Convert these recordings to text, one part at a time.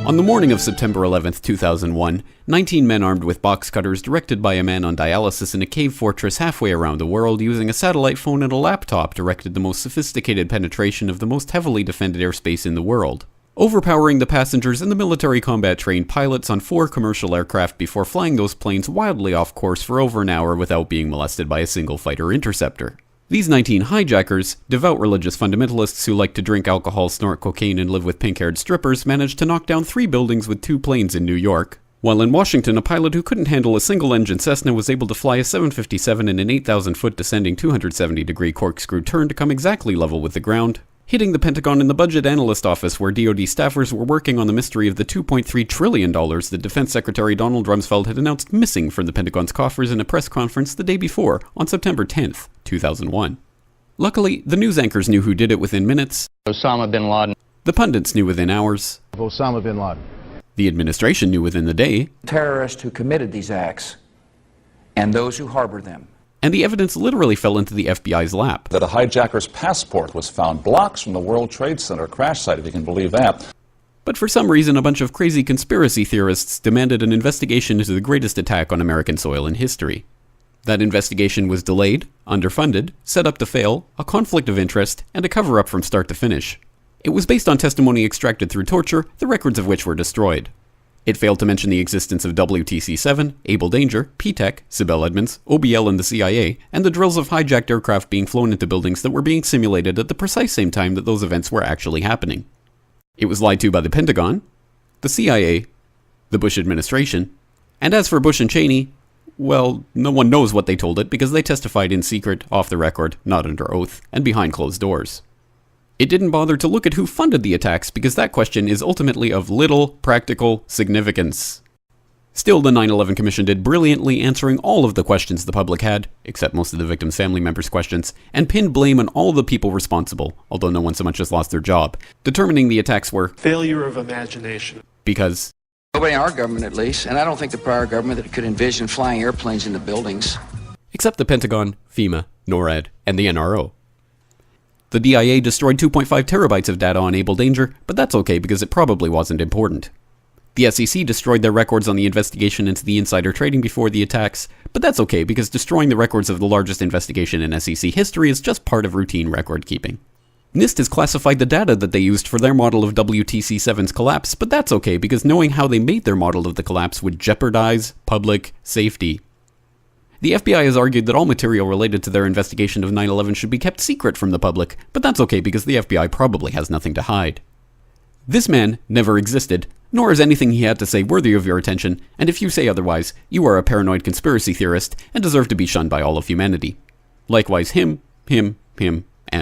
On the morning of September 11, 2001, 19 men armed with box cutters directed by a man on dialysis in a cave fortress halfway around the world using a satellite phone and a laptop directed the most sophisticated penetration of the most heavily defended airspace in the world, overpowering the passengers and the military combat-trained pilots on 4 commercial aircraft before flying those planes wildly off course for over an hour without being molested by a single fighter interceptor. These 19 hijackers, devout religious fundamentalists who like to drink alcohol, snort cocaine, and live with pink-haired strippers, managed to knock down 3 buildings with 2 planes in New York, while in Washington a pilot who couldn't handle a single-engine Cessna was able to fly a 757 in an 8,000-foot descending 270-degree corkscrew turn to come exactly level with the ground, hitting the Pentagon in the budget analyst office where DoD staffers were working on the mystery of the $2.3 trillion that Defense Secretary Donald Rumsfeld had announced missing from the Pentagon's coffers in a press conference the day before, on September 10th, 2001. Luckily, the news anchors knew who did it within minutes. Osama bin Laden. The pundits knew within hours. Osama bin Laden. The administration knew within the day. Terrorists who committed these acts and those who harbor them. And the evidence literally fell into the FBI's lap. That a hijacker's passport was found blocks from the World Trade Center crash site, if you can believe that. But for some reason, a bunch of crazy conspiracy theorists demanded an investigation into the greatest attack on American soil in history. That investigation was delayed, underfunded, set up to fail, a conflict of interest, and a cover-up from start to finish. It was based on testimony extracted through torture, the records of which were destroyed. It failed to mention the existence of WTC-7, Able Danger, P-TECH, Sibel Edmonds, OBL and the CIA, and the drills of hijacked aircraft being flown into buildings that were being simulated at the precise same time that those events were actually happening. It was lied to by the Pentagon, the CIA, the Bush administration, and as for Bush and Cheney, well, no one knows what they told it because they testified in secret, off the record, not under oath, and behind closed doors. It didn't bother to look at who funded the attacks because that question is ultimately of little practical significance. Still, the 9/11 Commission did brilliantly answering all of the questions the public had, except most of the victims' family members' questions, and pinned blame on all the people responsible, although no one so much as lost their job, determining the attacks were failure of imagination. Because nobody in our government, at least, and I don't think the prior government that could envision flying airplanes into buildings. Except the Pentagon, FEMA, NORAD, and the NRO. The DIA destroyed 2.5 terabytes of data on Able Danger, but that's okay because it probably wasn't important. The SEC destroyed their records on the investigation into the insider trading before the attacks, but that's okay because destroying the records of the largest investigation in SEC history is just part of routine record keeping. NIST has classified the data that they used for their model of WTC-7's collapse, but that's okay because knowing how they made their model of the collapse would jeopardize public safety. The FBI has argued that all material related to their investigation of 9/11 should be kept secret from the public, but that's okay because the FBI probably has nothing to hide. This man never existed, nor is anything he had to say worthy of your attention, and if you say otherwise, you are a paranoid conspiracy theorist and deserve to be shunned by all of humanity. Likewise him, and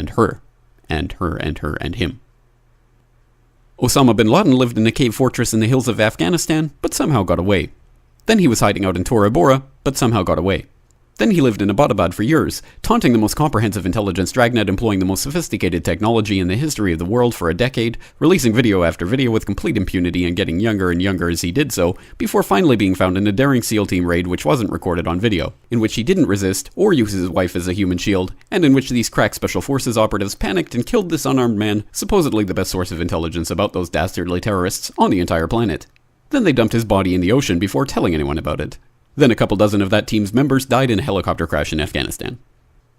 her, and her, and her, and him. Osama bin Laden lived in a cave fortress in the hills of Afghanistan, but somehow got away. Then he was hiding out in Tora Bora, but somehow got away. Then he lived in Abbottabad for years, taunting the most comprehensive intelligence dragnet employing the most sophisticated technology in the history of the world for a decade, releasing video after video with complete impunity and getting younger and younger as he did so, before finally being found in a daring SEAL team raid which wasn't recorded on video, in which he didn't resist or use his wife as a human shield, and in which these crack special forces operatives panicked and killed this unarmed man, supposedly the best source of intelligence about those dastardly terrorists on the entire planet. Then they dumped his body in the ocean before telling anyone about it. Then a couple dozen of that team's members died in a helicopter crash in Afghanistan.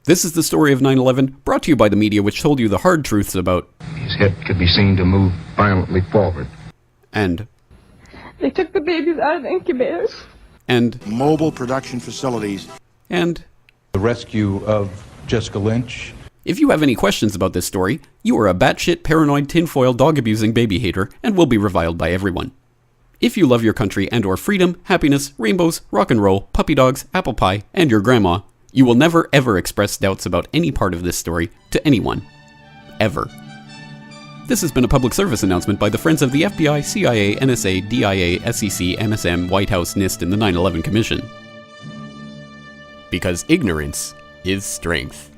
This is the story of 9/11, brought to you by the media which told you the hard truths about his head could be seen to move violently forward. And they took the babies out of the incubators. And mobile production facilities. And the rescue of Jessica Lynch. If you have any questions about this story, you are a batshit paranoid tinfoil dog-abusing baby hater and will be reviled by everyone. If you love your country and or freedom, happiness, rainbows, rock and roll, puppy dogs, apple pie, and your grandma, you will never ever express doubts about any part of this story to anyone. Ever. This has been a public service announcement by the Friends of the FBI, CIA, NSA, DIA, SEC, MSM, White House, NIST, and the 9/11 Commission. Because ignorance is strength.